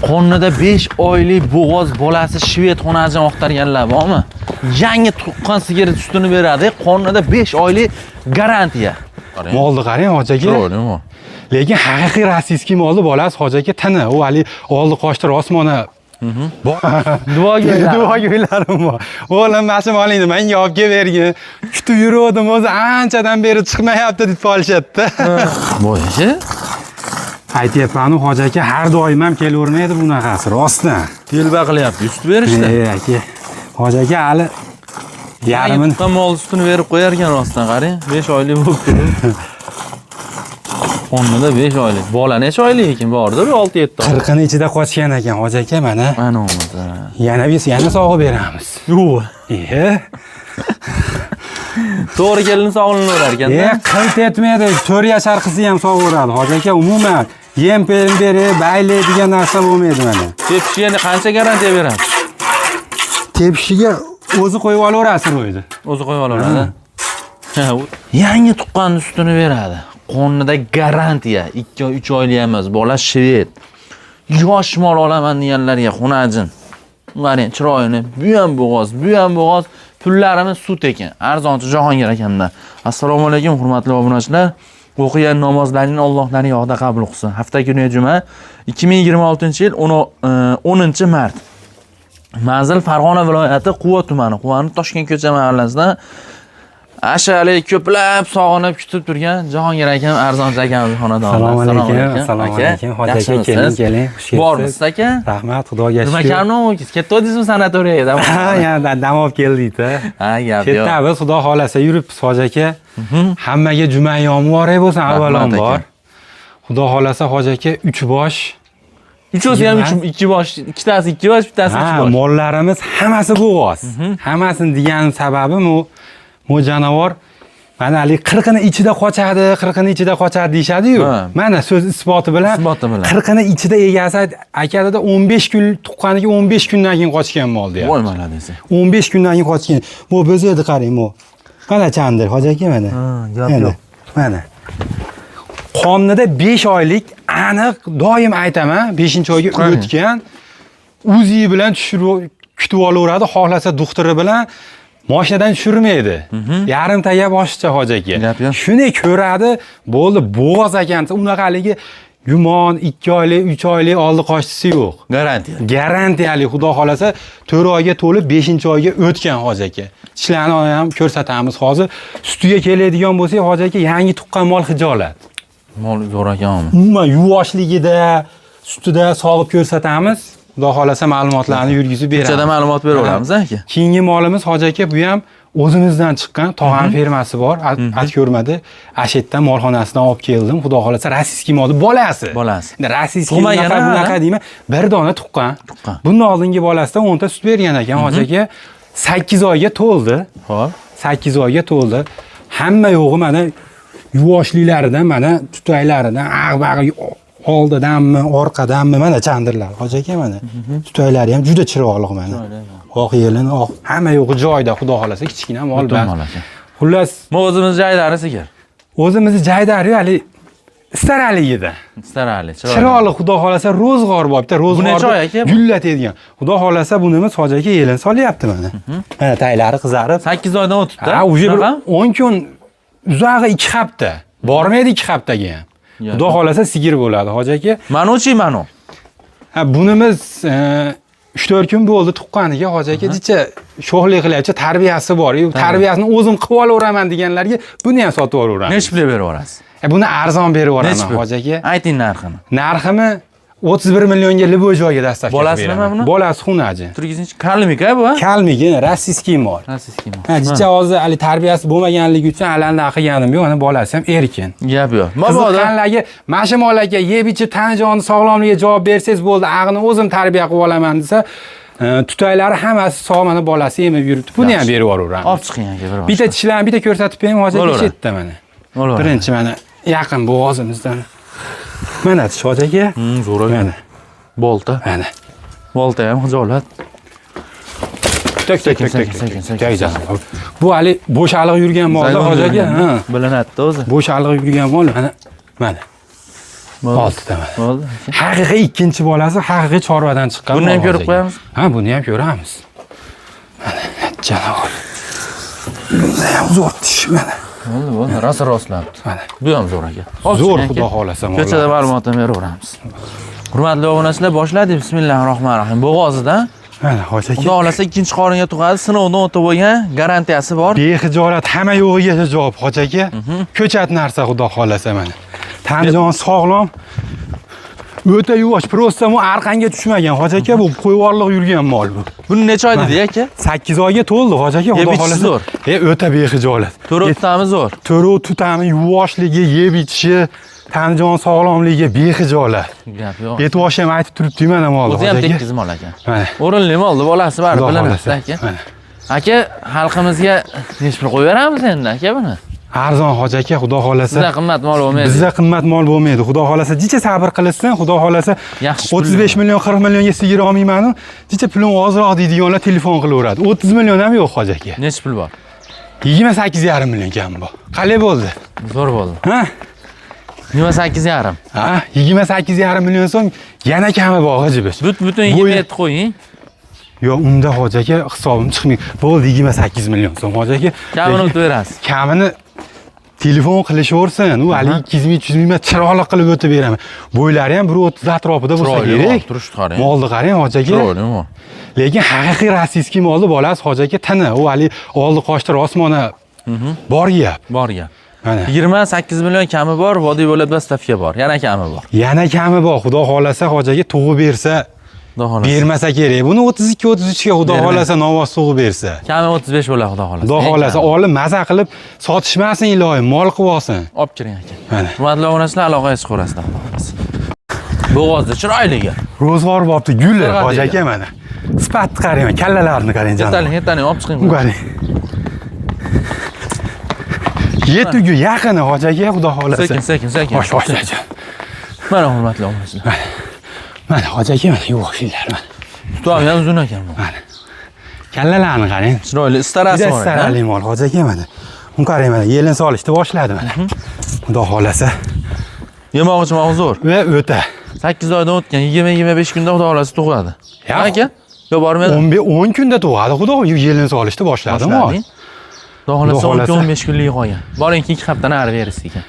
Qornida 5 oylik bo'g'oz bolasi shved xonajin oqtarganlar bormi? Yangi tuqqan sigir sutini beradi. Qornida 5 oylik garantiya. Molni qarang hoji aka. Lekin haqiqiy rossiyskiy molni bolasi hoji aka tini. U hali oldi qoshtir osmona. Duogo'ylarim bor. O'g'lim mashina olingni menga olib kelvergin. Kutib yurdim, o'zi anchadan beri chiqmayapti deb qolishadi. Bo'yishi? Aytyapman, hoji aka har doim ham kelavermaydi bunaqasi, rostdan. Telba qilyapti, sut berishdi. Aka. Hoji aka hali yarmin mol sutini berib qo'yar ekan rostdan, qarang. 5 oylik bo'libdi. Qornida 5 oylik. Bola necha oylik ekan bordir? 6-7 oylik. 40 ni ichida qochgan ekan hoji aka mana. Mana o'zi. Yana sog'ib beramiz. Yo'q. To'g'ri kelin sog'lanaverar ekan-da. Qilt etmaydi. 4 yashar qizi ham sog'averadi. Hoji aka umuman yem berib, bayli degan narsa bo'lmaydi mana. Tepishiga qancha garantiya beradi? Tepishiga o'zi qo'yib olaverasiz ro'ydi. O'zi qo'yib olaveradi. Yangi tuqqan sutini beradi. Qornida garantiya 2-3 oylik emas, bola shved. Yosh mol olaman deganlarga xonajin. Qarang, chiroyini, bu ham bo'g'oz, pullarimiz sut ekan. Arzonchi Jahongir akamdan. Assalomu alaykum, hurmatli obunachilar. O'qigan namozlaringizni Allohning yog'ida qabul qilsin. Hafta kuni juma 2026-yil 10-mart. Manzil Farg'ona viloyati Quva tumani, Quvaning Toshkent ko'cha mahallasida ashali ko'plab sog'inib kutib turgan Jahongir akam, arzonchi akamiz xonadonida. Assalomu alaykum. Hoji aka keling. Bormisiz aka? Rahmat, Xudoga shukr. Nima kamni ketdi dedingizmi sanatoriyada? Ha, yana dam olib keldik-da. Ha, gap yo'q. Ketamiz, Xudo xolasa yuribmiz hoji aka. Hammaga juma muborak bo'lsin avvalambor. Xudo xolasa hoji aka 3 bosh. Uchosi ham 2 bosh, ikkitasi 2 bosh, bittasi 3 bosh. Mollarimiz hammasi bo'g'oz. Hammasini deganim sababim bu jonivor mana hali 40 ni ichida qochadi deyshadi-yu. Mana so'z isboti bilan 40 ni ichida egasi akadada 15 kun tuqqaniga 15 kundan keyin qochgan mol deyapti. Voy malades. 15 kundan keyin qochgan. Bu bo'zedi qarang, bu. Mana chandir, hoji aka mana. Gap yo'q. Mana. Qonida 5 oylik aniq doim aytaman, 5-oyga o'tgan. O'zi bilan tushirib kutib olaveradi, xohlasa doktori bilan mashinadan tushirmaydi. Yarim taga boshcha hoji aka. Shuni ko'radi, bo'ldi, bo'g'oz ekan. Unaqaligi yumon 2 oylik, 3 oylik oldi qochisi yo'q. Garantiyali, Xudo xolasa 4 oyga to'lib 5-oyga o'tgan hoji aka. Tishlarni ham ko'rsatamiz hozir. Sutiga keladigan bo'lsak, hoji aka yangi tuqqan mol hijolat. Mol zo'r ekanmi? Umuman yuvoshligida, sutida sog'ib ko'rsatamiz. Xudo xolasa ma'lumotlarni yurgizib beramiz. Ko'chada ma'lumot beraveramiz aka. Keyingi molimiz hoji aka bu ham o'zimizdan chiqqan tog'am fermasi bor. At ko'rmadi. Ashitdan molxonasidan olib keldim. Xudo xolasa rossiyskiy molni bolasi. Rossiyskiy bunaqa deyman, bir dona tuqqan. Bundan oldingi bolasidan 10 ta sut bergan ekan hoji aka. 8 oyga to'ldi. Xo'p. 8 oyga to'ldi. Hamma yo'g'i mana yuvoshliklaridan, mana tutaylaridan, ag'bag'i oldidanmi, orqadanmi mana chandirlar. Hoji aka mana. Tutaylari ham juda chiroyli mana. Oq yelin, oq. Hamma yo'g'i joyida, Xudo xolasa kichkina mol bilan. Xullas, o'zimiz jaydari sigir. O'zimiz jaydari hali istaraligida. Chiroyli, Xudo xolasa ro'zg'or bor, bitta ro'zg'or gullatadigan. Xudo xolasa bunimiz hoji aka yelin solyapti mana. Mana taylari qizarib. 8 oydan o'tibdi. Ha, uje 10 kun uzog'i 2 hafta. Bormaydi 2 haftaga ham. Xudo xolasa sigir bo'ladi hoji aka. Mano. Ha, bunimiz 3-4 kun bo'ldi tuqqaniga hoji aka dicha sho'xlik qilyapti, tarbiyasi bor. Tarbiyasini o'zim qilib olaveraman deganlarga buni ham sotib olaveramiz. Nechta pul berib yuborasiz? Buni arzon berib yuboraman hoji aka. Ayting narxini. Narxini 31 millionga liboy joyga dastavka beraman. Bolasi nima buni? Bolasi xunaji. Turginchi kalmik-a bu? Kalmik, rossiyskiy mol. Ha, dicha hozir hali tarbiyasi bo'lmaganligi uchun alanda qilganim yo'q, ana bolasi ham erkin. Gap yo'q. Qanlarga masha mollarga yeb ichib tanjoni sog'lomligiga javob bersangiz bo'ldi, ag'ini o'zim tarbiya qilib olaman desa, tutaylari hammasi sog' mana bolasi emib yuribdi. Buni ham berib yuboramiz. Olib chiqing aka bir. Bitta tishlarni bitta ko'rsatib bering, hozir ketdi mana. Birinchi mana yaqin bo'g'ozimizdan. Mana tish hoji aka. Zo'r ekan. Bolta. Mana. Bolta ham hijolat. Tak. Bu hali bo'shaliq yurgan mollar hoji aka. Bilinadi o'zi. Bo'shaliq yurgan mol mana. 6ta mana. Bo'ldi. Haqiqiy ikkinchi bolasi haqiqiy chorvadan chiqqan. Buni ham ko'rib qo'yamiz. Ha, buni ham ko'ramiz. Mana janob. Bunda ham zo'r tish mana. Bo'ldi, rosa rostlabdi. Mana. Bu ham zo'r aka. Zo'r xudo xolasa. Ko'chada ma'lumot beraveramiz. Hurmatli obunachilar, boshladik. Bismillahirrohmanirrohim. Bo'g'ozida mana hoji aka. Xudo xolasa ikkinchi qoringa tug'adi, sinovdan o'tib bo'lgan, garantiyasi bor. Bexijolat hamma yo'g'iga javob hoji aka. Ko'chat narsa xudo xolasa mana. Tanijon sog'lom. O'ta yuvosh, prosta mu arqanga tushmagan hoji aka, bu qo'yvorliq yurgan mol bu. Buni necha oy dedi aka? 8 oyga to'ldi hoji aka, xudo xolasa. Zo'r. O'ta bexijolat. To'rov tutami zo'r. To'rov tutami yuvoshligi, yeb ichishi, tanijon sog'lomligi bexijolat. Gap yo'q. Yetvosh ham aytib turibdi mana mol O'zi ham hoji aka. tekkiz mol aka. Mana. O'rinli moldi, bolasi bari Xudo bilinadi xolasa. aka. Mana. Aka, xalqimizga necha pul qo'yaveramiz endi aka buni? Arzon hoji aka, xudo xolasa. Bizda qimmat mol bo'lmaydi. Bizda qimmat mol bo'lmaydi. Xudo xolasa, jicha sabr qilsin, xudo xolasa. Yaxshi 35 million, 40 millionga sigir olmayman-u. Jicha pulim ozroq deydiganlar telefon qilaveradi. 30 million ham yo'q hoji aka. Necha pul bor? 28,5 million kam bor. Qalay bo'ldi? Zo'r bo'ldi. Ha? 28,5. Ha, 28,5 million so'm yana kami bor hoji biz. Butun 27 qo'ying. Yo'q, unda hoji aka hisobim chiqmaydi. Bo'ldi 28 million so'm hoji aka. Kamini o'tib berasiz. Kamini telefon qilishaversin. U hali 200 ming, 300 ming chiroyli qilib o'tib beraman. Bo'ylari ham 130 atrofida bo'lsa kerak. Turishni qarang. Molni qarang hoji aka. Chiroylimi? Lekin haqiqiy rossiyskiy molni bolasi hoji aka tini. U hali oldi qoshda osmona bor gap. Bor gap. Mana. 28 million kami bor, vodiy bo'lib dostavka bor. Yana kami bor. Yana kami bor. Xudo xolasa hoji aka tug'ib bersa, Xudo xolasa. bermasa kerak. Buni 32-33 ga xudo xolasa novoz tug'ib bersa. Kami 35 bo'ladi xudo xolasa. Xudo xolasa olib maza qilib sotishmasin iloyim, mol qilib olsin. Olib kiring aka. Mana. Hurmatli obunachilar, aloqaga chiqaverasizlar xudo xolasa. Bo'g'ozda chiroyligi. Ro'zg'or bo'pti, guli hoji aka mana. Sifatni qarang, kallalarini qarang janob. Yetaling, olib chiqing. Qarang. Yetiga yaqini hoji aka, xudo xolasa. Sekin. Yosh. Mana hurmatli obunachilar. Mana hoji aka, mana yuvoshinglar mana. Tutam ham uzun ekan bu. Mana. Kallalarni qarang. Chiroyli istarasi bor. Istarali mol hoji aka mana. Uni qarang mana, yelin solishni boshladi mana. Xudo xolasa. Yemog'ichi zo'r. Va o'ta. 8 oydan o'tgan 20-25 kunda xudo xolasa tug'adi. Aka? Yo bormaydi. 10 kunda tug'adi, xudo yelin solishni boshladi mol. Xudo xolasa 15 kunlik qolgan. Boring 2 haftadan nari berasiz ekan.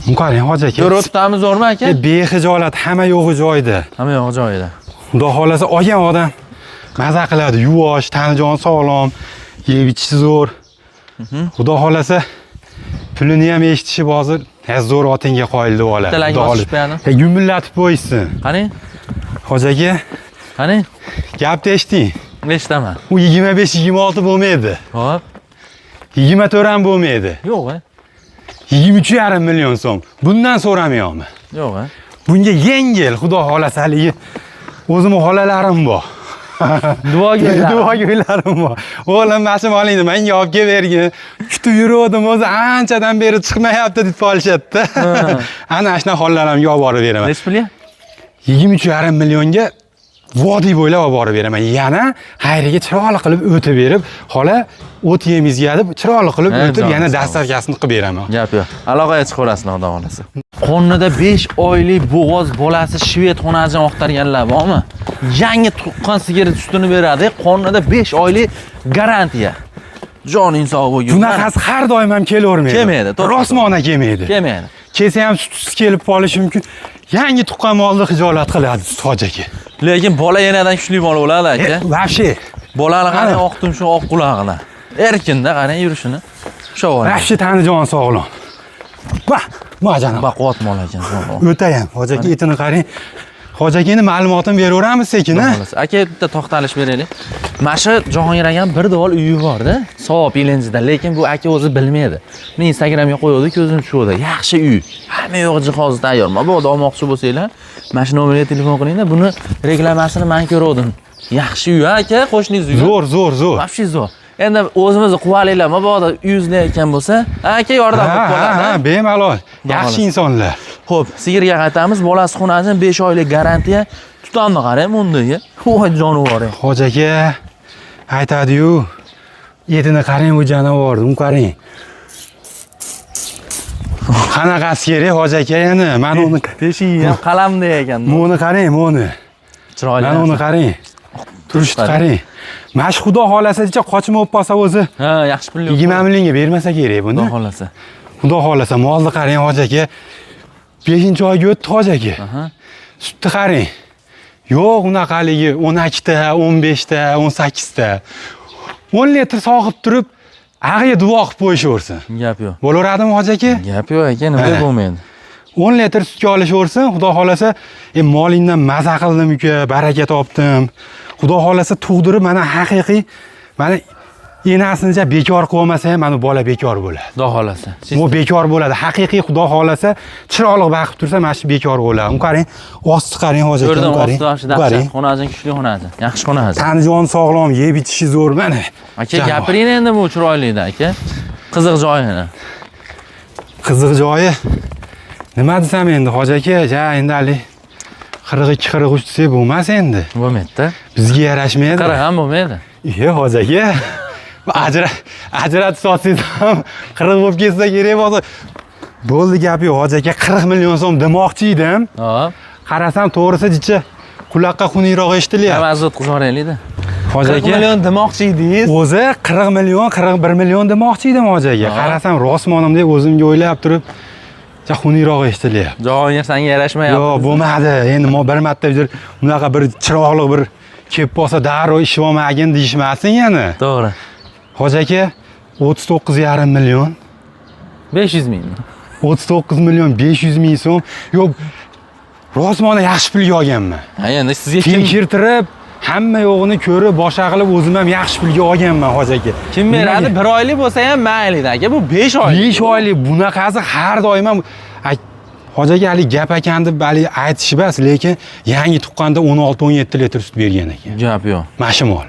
Uni qarang hoji aka. Ko'rib o'tamiz zo'rmi aka? Bexijolat, hamma yo'g'i joyida. Hamma yo'g'i joyida. Xudo xolasa olgan odam maza qiladi, yuvosh, tanijon sog'lom, yeb ichishi zo'r. Xudo xolasa pulini ham eshitishi hozir zo'r otinga qoyil deb oladi. Xudo xolasa. Yumillatib qo'ysin. Qarang. Hoji aka, Qarang. gapni eshiting. Eshitaman. U 25-26 bo'lmaydi. Xo'p. 24 ham bo'lmaydi. Yo'q, 23,5 million so'm. Bundan so'ramayapman. Yo'q, Bunga yengil, xudo xolasa haligi o'zimning xolalarim bor. Duogo'ylarim bor. O'g'lim mashina olingni menga olib kelib bergin. Kutib yurdim, o'zi anchadan beri chiqmayapti deb qolishadi. Ana shuna xollalarimga olib borib beraman. Necha pulga? 23,5 millionga vodiy bo'ylab olib borib beraman. Yana xayriga chiroyli qilib o'tib berib, xola o't yemizga deb chiroyli qilib o'tib, yana dastarkasini qilib beraman. Gap yo'q. Aloqaga chiqaverasizlar xudo xolasa. Qonida 5 oylik bo'g'oz bolasi shved xonajini oqtarganlar bormi? Yangi tuqqan sigir sutini beradi. Qonida 5 oylik garantiya. Joning sog' bo'lgun. Bunaqasi har doim ham kelavermaydi. Kelmaydi, to'g'ri. Rosmona kelmaydi. Kelmaydi. Kelsa ham sutsiz kelib qolishi mumkin. Yangi tuqqan molni hijolat qiladi hoji aka. Lekin bola yanadan kuchli bola bo'ladi aka. Vobshe. Bolani qarang, oq tumshuq, oq qulog'ini. Erkinda qarang yurishini. Shovol. Vobshe tanijon sog'lom. Va janob. Baquvvat mol ekan. O'ta ham. Hoji aka etini qarang. Hoji akaning ma'lumotini beraveramiz sekin-a. Aka bitta to'xtalish beraylik. Mana shu Jahongir akam bir devor uyi bor-da, Savob Ilinjida, lekin bu aka o'zi bilmaydi. Men Instagramga qo'ydi, ko'zim tushdi. Yaxshi uy. Hamma yo'q jihozi tayyor. Mabodo olmoqchi bo'lsanglar, mana shu nomerga telefon qilinglar. Buni reklamasini men ko'rdim. Yaxshi uy aka, qo'shningiz uyi. Zo'r. Vobshe zo'r. Endi o'zimizni quvvalinglar, mabodo uyingizlayotgan bo'lsa, aka yordam qilib qoladi. Ha, bemalol. Yaxshi insonlar. Xo'p, sigirga qaytamiz. Bolasi xonajin 5 oylik garantiya. Tutamni qarang bundaga. Voy jonivor. Hoji aka aytadi-yu, etini qarang bu janovorni, uni qarang. Qanaqasi kerak hoji aka yana? Mana uni Teshigi ham qalamdek ekan. Moni qarang, moni. Chiroyli. Mana uni qarang. Turishni qarang. Mana shu xudo xolasa qochma bo'lib qolsa o'zi Ha, yaxshi pul yo'q. 20 millionga bermasa kerak buni. Xudo xolasa. Xudo xolasa molni qarang hoji aka. 5-oyga o'tdi hoji aka. Aha. Sutni qarang. Yo'q, unaqaligi 12 ta, 15 ta, 18 ta. 10 litr sog'ib turib, ag'iga duo qilib qo'yishaversin. Gap yo'q. Bo'laveradimi hoji aka? Gap yo'q aka, nima bo'lmaydi. 10 litr sutga olishaversin, xudo xolasa, molingdan maza qildim uka, baraka topdim. Xudo xolasa tug'dirib, mana haqiqiy, mana enasini bekor qilib olmasa ham, mana bola bekor bo'ladi. Xudo xolasa. Bu bekor bo'ladi. Haqiqiy xudo xolasa, chiroyli baqib tursa, mana shu bekor bo'ladi. Uni qarang, osti qarang hoji aka, Ko'rdim, qarang. osti dahshat. Xonajin kuchli xonajin. Yaxshi xonajin. Tanijon sog'lom, yeb ichishi zo'r mana. Aka, gapiring endi bu chiroylida aka. Qiziq joyini. Qiziq joyi nima desam endi hoji aka, endi hali 42-43 desak bo'lmas endi. Bo'lmaydi-da. Bizga yarashmaydi. Qara ham bo'lmaydi. Hoji aka, ajratib sotsangiz ham 40 bo'lib ketsa kerak bo'lsa. Bo'ldi gap yo'q, hoji aka 40 million so'm demoqchi edim. Hop. Qarasam to'g'risi jicha quloqqa xuniyroq eshitilyapti. Avaz o'tkazib yuboraylik-da. Hoji 40 aka, million demoqchi edingiz. o'zi 40 million, 41 million demoqchi edim hoji aka. Qarasam rostmonimdek o'zimga o'ylab turib, xuniyroq eshitilyapti. Javohir senga yarashmayapti. Yo'q, bo'lmadi. Endi bir marta bunaqa bir chiroqli bir kelib qolsa darrov ishib olmagin deyishmasin yana. To'g'ri. Hoji aka 39,5 million. 500 ming. 39 million 500 ming so'm. Yo'q, rostmona yaxshi pulga olganman. Ha, endi sizga Kim kirtirib, hamma yo'g'ini ko'rib, boshqa qilib o'zim ham yaxshi pulga olganman hoji aka. Kim beradi? 1 oylik bo'lsa ham mayli aka. Bu 5 oylik. 5 oylik bunaqasi har doim ham hoji aka hali gap ekan deb hali aytish emas, lekin yangi tuqqanda 16-17 litr sut bergan ekan. Gap yo'q. Mashimol.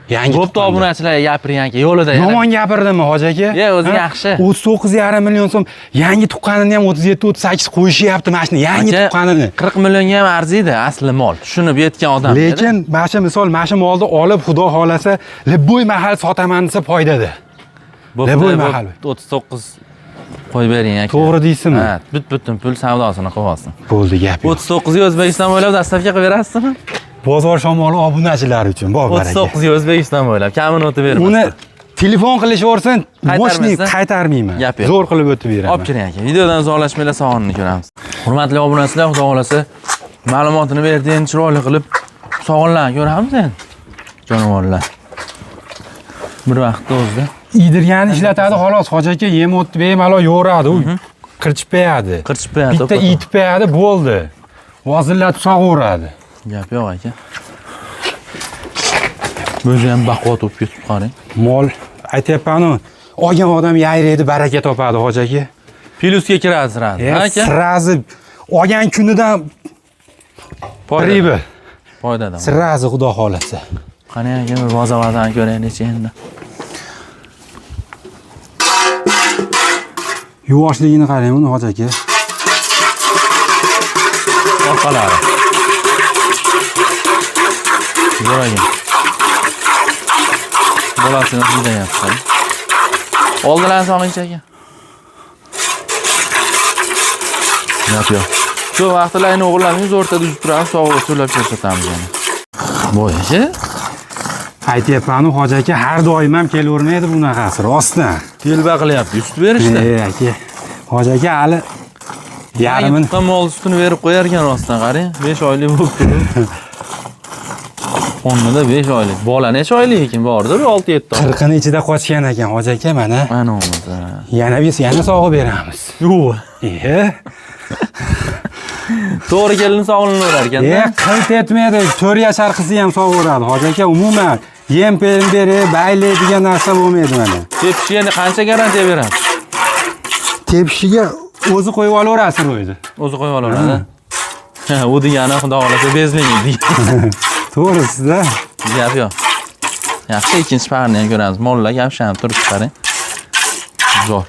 Yangi Bo'pti, obunachilar gapiring aka, yo'lida yana. Yomon gapirdimmi hoji aka? Yo'q, o'zi yaxshi. 39,5 million so'm yangi tuqqanini ham 37-38 qo'yishyapti mana shuni yangi tuqqanini. 40 millionga ham arziydi asli mol. Tushunib yetgan odam. Lekin mana shu misol mana shu molni olib xudo xolasa Libboy mahal sotaman desa foydada. Libboy mahal 39 qo'yib bering aka. To'g'ri deysizmi? Ha, butun pul savdosini qilib olsin. Bo'ldi gap. 39 ga O'zbekiston bo'ylab dastavka qilib berasizmi? Bozor shamoli obunachilar uchun bor baraka. 39 ga O'zbekiston bo'ylab kamini o'tib bermayman. Uni telefon qilishaversin, moshni qaytarmayman. Zo'r qilib o'tib beraman. Olib kiring aka. Videodan uzoqlashmanglar, sog'inni ko'ramiz. Hurmatli obunachilar, xudo xolasa ma'lumotini berding, chiroyli qilib sog'inlarni ko'ramiz endi. Jonivorlar. Bir vaqtda o'zida Idirgani ishlatadi xolos, hoji aka yem o'tib bemalol yo'radi, u qirchib qo'yadi. Bitta itib qo'yadi, bo'ldi. Vozillatib sog'oradi. Gap yo'q aka. O'zi ham baquvvat bo'lib ketib qarang. Mol aytyapman-ku, olgan odam yayraydi, baraka topadi hoji aka. Plyusga kiradi sirasi, aka. Sirazi olgan kunidan foydadan. Sirazi xudo xolasa. Qani aka, bir bozordan ko'raylik endi. Yuvvoshligini qarang uni hoji aka. Orqalari. Zo'ragan. Bolasini hidayapti. Oldilar sog'inchi aka. Gap yo'q. Shu vaqtlarni o'g'irlamingiz o'rtada yurib turamiz, sog'ib so'lab ko'rsatamiz yana. Bo'yichi? Aytyapman-ku hoji aka, har doim ham kelavermaydi bunaqasi, rostdan. Telba qilyapti, sut berishdi. Aka, hoji aka hali yarmini mol sutini berib qo'yar ekan rostdan, qarang. 5 oylik bo'lib turibdi. O'rnida 5 oylik. Bola necha oylik ekan bordir? 6-7 oy. 40 ichida qochgan ekan hoji aka, mana. Mana o'zi. Yana sog'ib beramiz. Yo'q. To'g'ri kelin sog'lanaverar ekan-da. Qilt etmaydi, 4 yashar qizi ham sog'oradi hoji aka. Umuman yem berib, baylaydigan narsa bo'lmaydi mana. Tepishiga qancha garantiya beradi? Tepishiga o'zi qo'yib olaverasiz o'zi. O'zi qo'yib olaveradi. Ha, u degani xudo xolasa bezlaydi. To'g'risida. Gap yo'q. Yaxshi, ikkinchi parni ham ko'ramiz. Mollar yamshanib turibdi, qarang. Zo'r.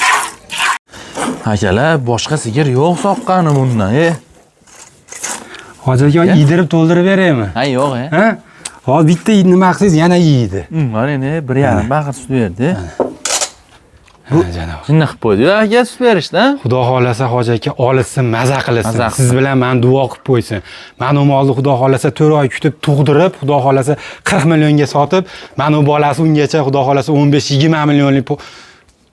Akalar, boshqa sigir yo'q soqqani bundan, Hoji aka, yedirib to'ldirib beraymi? Ha, yo'q, Ha? Hozir bitta nima qilsangiz yana yeydi. Mana endi 1,5 baqir sut berdi. janob. Shunday qilib qo'ydi. Aka sut berishdi, ha? Xudo xolasa Hoji aka olishsin, maza qilsin. Maza Siz bilan men duo qilib qo'ysin. Men u molni Xudo xolasa 4 oy kutib, tug'dirib, Xudo xolasa 40 millionga sotib, men u bolasi ungacha Xudo xolasa 15-20 millionlik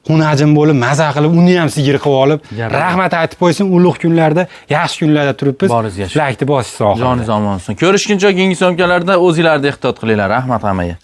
xunajim bo'lib, maza qilib, uni ham sigir qilib olib, rahmat aytib qo'ysin. Ulug' kunlarda, yaxshi kunlarda turibmiz. Boringizga shu. Lakni bosish sohasida. Joningiz omon bo'lsin. Ko'rishguncha keyingi syomkalarda o'zingizlarni ehtiyot qilinglar. Rahmat hammaga.